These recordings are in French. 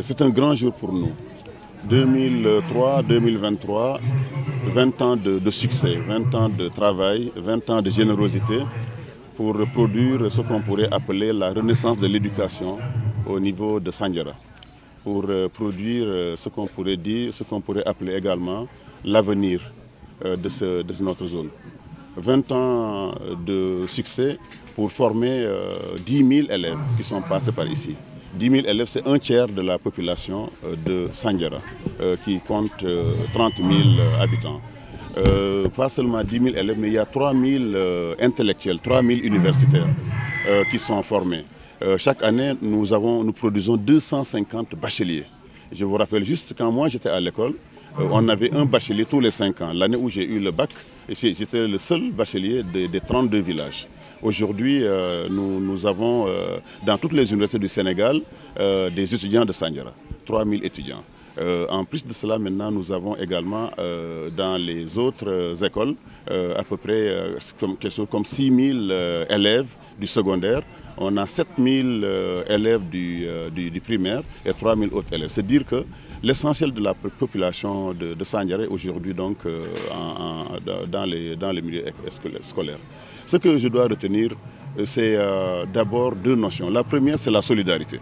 C'est un grand jour pour nous. 2003-2023, 20 ans de succès, 20 ans de travail, 20 ans de générosité pour produire ce qu'on pourrait appeler la renaissance de l'éducation au niveau de Sandiara. Pour produire ce qu'on pourrait dire, ce qu'on pourrait appeler également l'avenir de notre zone. 20 ans de succès pour former 10 000 élèves qui sont passés par ici. 10 000 élèves, c'est un tiers de la population de Sandiara, qui compte 30 000 habitants. Pas seulement 10 000 élèves, mais il y a 3 000 intellectuels, 3 000 universitaires qui sont formés. Chaque année, nous produisons 250 bacheliers. Je vous rappelle juste, quand moi j'étais à l'école, on avait un bachelier tous les 5 ans. L'année où j'ai eu le bac, j'étais le seul bachelier des 32 villages. Aujourd'hui, nous avons dans toutes les universités du Sénégal des étudiants de Sandiara, 3 000 étudiants. En plus de cela, maintenant, nous avons également dans les autres écoles à peu près quelque chose comme 6 000 élèves du secondaire. On a 7 000 élèves du primaire et 3 000 autres élèves. C'est dire que l'essentiel de la population de Sandiara est aujourd'hui donc dans les milieux scolaires. Ce que je dois retenir, c'est d'abord deux notions. La première, c'est la solidarité.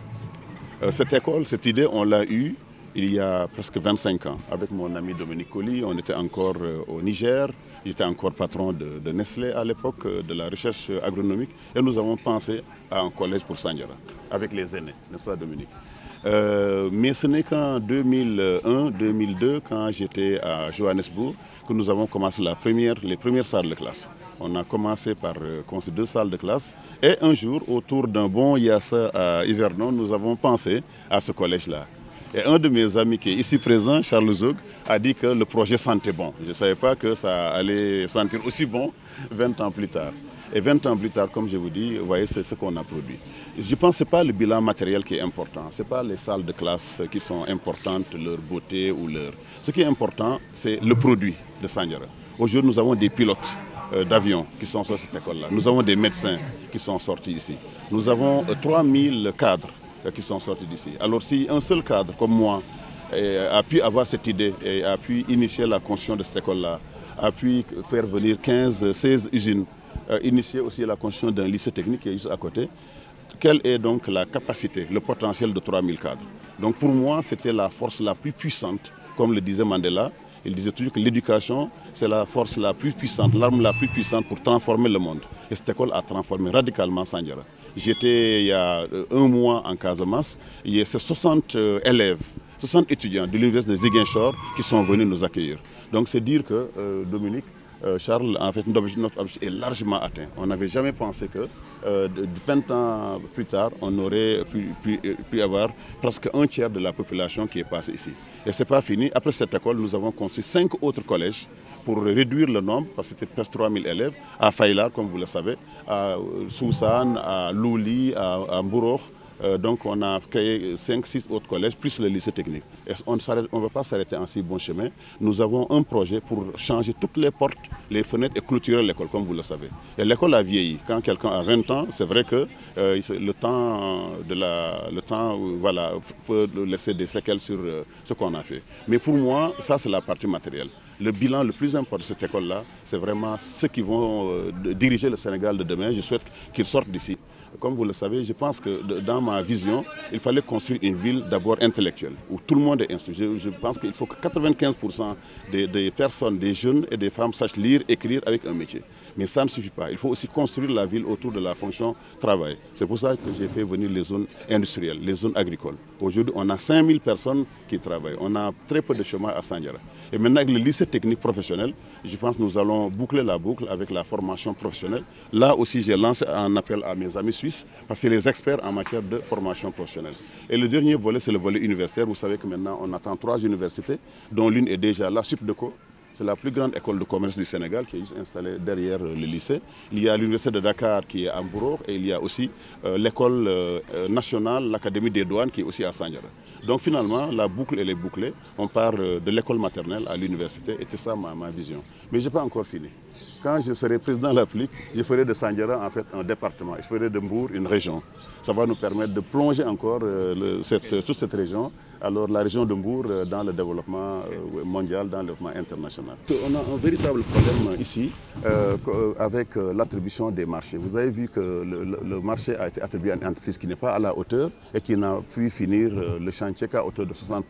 Cette école, cette idée, on l'a eue il y a presque 25 ans. Avec mon ami Dominique Colli, on était encore au Niger. J'étais encore patron de Nestlé à l'époque, de la recherche agronomique. Et nous avons pensé à un collège pour Sandiara, avec les aînés, n'est-ce pas Dominique? Mais ce n'est qu'en 2001-2002, quand j'étais à Johannesburg, que nous avons commencé les premières salles de classe. On a commencé par construire 2 salles de classe. Et un jour, autour d'un bon yassa à Yverdon, nous avons pensé à ce collège-là. Et un de mes amis qui est ici présent, Charles Zog, a dit que le projet sentait bon. Je ne savais pas que ça allait sentir aussi bon 20 ans plus tard. Et 20 ans plus tard, comme je vous dis, vous voyez, c'est ce qu'on a produit. Je pense que ce n'est pas le bilan matériel qui est important. Ce n'est pas les salles de classe qui sont importantes, leur beauté ou leur... Ce qui est important, c'est le produit de Sandiara. Aujourd'hui, nous avons des pilotes d'avions qui sont sur cette école-là. Nous avons des médecins qui sont sortis ici. Nous avons 3000 cadres qui sont sortis d'ici. Alors si un seul cadre comme moi a pu avoir cette idée et a pu initier la construction de cette école-là, a pu faire venir 15-16 usines, initier aussi la construction d'un lycée technique qui est juste à côté, quelle est donc la capacité, le potentiel de 3000 cadres? Donc pour moi, c'était la force la plus puissante, comme le disait Mandela. Il disait toujours que l'éducation, c'est la force la plus puissante, l'arme la plus puissante pour transformer le monde. Et cette école a transformé radicalement Sandiara. J'étais il y a un mois en Casamance, il y a ces 60 élèves, 60 étudiants de l'université de Ziguinchor qui sont venus nous accueillir. Donc c'est dire que, Dominique, Charles, en fait, notre objectif est largement atteint. On n'avait jamais pensé que 20 ans plus tard, on aurait pu avoir presque un tiers de la population qui est passée ici. Et ce n'est pas fini. Après cette école, nous avons construit 5 autres collèges pour réduire le nombre, parce que c'était presque 3000 élèves, à Faylar, comme vous le savez, à Soussan, à Louli, à Mbourok. Donc on a créé 5-6 autres collèges, plus le lycée technique. Et on ne va pas s'arrêter en si bon chemin. Nous avons un projet pour changer toutes les portes, les fenêtres et clôturer l'école, comme vous le savez. Et l'école a vieilli. Quand quelqu'un a 20 ans, c'est vrai que le temps voilà, faut laisser des séquelles sur ce qu'on a fait. Mais pour moi, ça c'est la partie matérielle. Le bilan le plus important de cette école-là, c'est vraiment ceux qui vont diriger le Sénégal de demain. Je souhaite qu'ils sortent d'ici. Comme vous le savez, je pense que dans ma vision, il fallait construire une ville d'abord intellectuelle, où tout le monde est instruit. Je pense qu'il faut que 95% des personnes, des jeunes et des femmes sachent lire, écrire avec un métier. Mais ça ne suffit pas. Il faut aussi construire la ville autour de la fonction travail. C'est pour ça que j'ai fait venir les zones industrielles, les zones agricoles. Aujourd'hui, on a 5000 personnes qui travaillent. On a très peu de chômage à Sandiara. Et maintenant, avec le lycée technique professionnel, je pense que nous allons boucler la boucle avec la formation professionnelle. Là aussi, j'ai lancé un appel à mes amis suisses, parce que c'est les experts en matière de formation professionnelle. Et le dernier volet, c'est le volet universitaire. Vous savez que maintenant, on attend 3 universités, dont l'une est déjà la SUPDECO. C'est la plus grande école de commerce du Sénégal qui est juste installée derrière le lycée. Il y a l'université de Dakar qui est à Mbourok et il y a aussi l'école nationale, l'Académie des douanes qui est aussi à Sandiara. Donc finalement, la boucle elle est bouclée. On part de l'école maternelle à l'université et c'est ça ma vision. Mais je n'ai pas encore fini. quand je serai président de la République, je ferai de Sandiara en fait un département, je ferai de Mbour une région. Ça va nous permettre de plonger encore toute cette région, alors la région de Mbour dans le développement mondial, dans le développement international. On a un véritable problème ici avec l'attribution des marchés. Vous avez vu que le marché a été attribué à une entreprise qui n'est pas à la hauteur et qui n'a pu finir le chantier qu'à hauteur de 60%,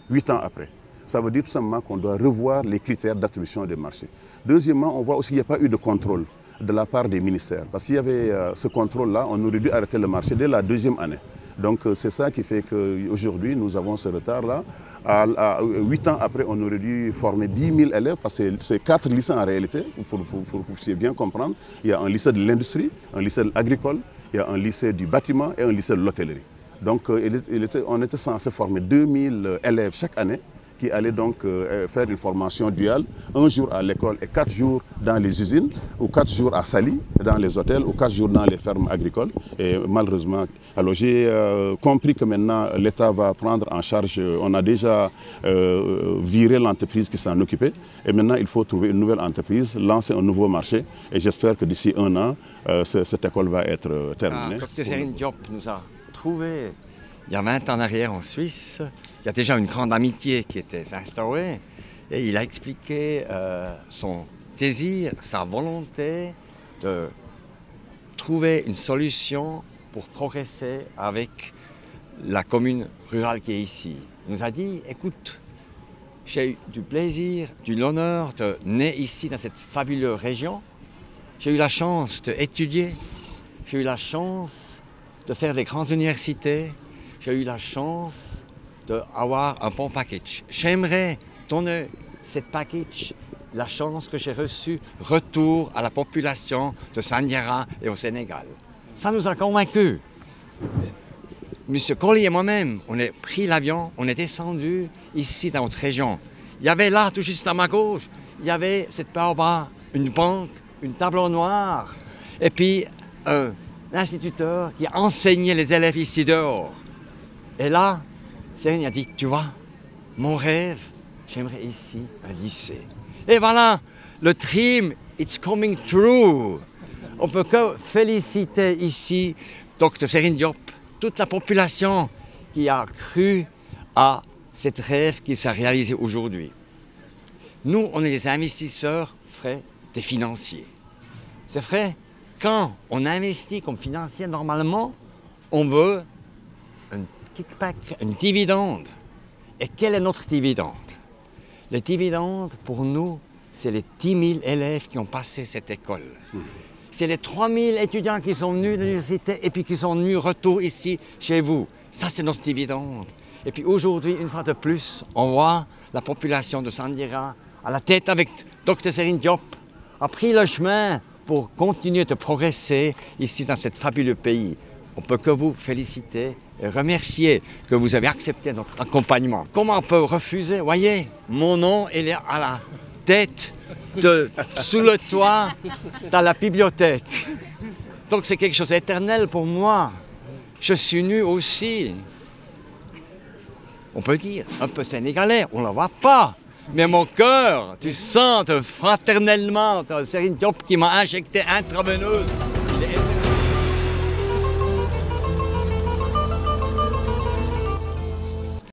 8 ans après. Ça veut dire tout simplement qu'on doit revoir les critères d'attribution des marchés. Deuxièmement, on voit aussi qu'il n'y a pas eu de contrôle de la part des ministères. Parce qu'il y avait ce contrôle-là, on aurait dû arrêter le marché dès la deuxième année. Donc c'est ça qui fait qu'aujourd'hui, nous avons ce retard-là. 8 ans après, on aurait dû former 10 000 élèves, parce que c'est 4 lycées en réalité, pour que vous puissiez bien comprendre. Il y a un lycée de l'industrie, un lycée agricole, il y a un lycée du bâtiment et un lycée de l'hôtellerie. Donc on était censé former 2000 élèves chaque année, qui allaient donc faire une formation duale, 1 jour à l'école et 4 jours dans les usines, ou 4 jours à Sali, dans les hôtels, ou 4 jours dans les fermes agricoles. Et malheureusement, alors j'ai compris que maintenant l'État va prendre en charge, on a déjà viré l'entreprise qui s'en occupait, et maintenant il faut trouver une nouvelle entreprise, lancer un nouveau marché, et j'espère que d'ici 1 an, cette école va être terminée. Dr Serine Diop nous a trouvé il y a 20 ans en arrière en Suisse. Il y a déjà une grande amitié qui était instaurée et il a expliqué son désir, sa volonté de trouver une solution pour progresser avec la commune rurale qui est ici. Il nous a dit, écoute, j'ai eu du plaisir, de l'honneur de naître ici dans cette fabuleuse région. J'ai eu la chance d'étudier, j'ai eu la chance de faire des grandes universités, j'ai eu la chance d'avoir un bon package. J'aimerais donner cette package, la chance que j'ai reçue, retour à la population de Sandiara et au Sénégal. Ça nous a convaincus. Monsieur Colli et moi-même, on a pris l'avion, on est descendu ici dans notre région. Il y avait là, tout juste à ma gauche, il y avait cette baobab, une banque, une tableau noire, et puis un instituteur qui enseignait les élèves ici dehors. Et là, Serine a dit, tu vois, mon rêve, j'aimerais ici un lycée. Et voilà, le dream, it's coming true. On peut que féliciter ici Dr Serine Diop, toute la population qui a cru à cet rêve qui s'est réalisé aujourd'hui. Nous, on est des investisseurs frais, des financiers. C'est vrai, quand on investit comme financier, normalement, on veut un kickback, un dividende. Et quel est notre dividende? Le dividende, pour nous, c'est les 10 000 élèves qui ont passé cette école. C'est les 3 000 étudiants qui sont venus de l'université et puis qui sont venus retour ici, chez vous. Ça, c'est notre dividende. Et puis aujourd'hui, une fois de plus, on voit la population de Sandiara à la tête avec Dr Serine Diop a pris le chemin pour continuer de progresser ici dans ce fabuleux pays. On ne peut que vous féliciter et remercier que vous avez accepté notre accompagnement. Comment on peut refuser? Voyez, mon nom il est à la tête, sous le toit, dans la bibliothèque. Donc c'est quelque chose d'éternel pour moi. Je suis nu aussi, on peut dire, un peu sénégalais, on ne le voit pas. Mais mon cœur, tu sens fraternellement, Serine Diop qui m'a injecté intraveineuse.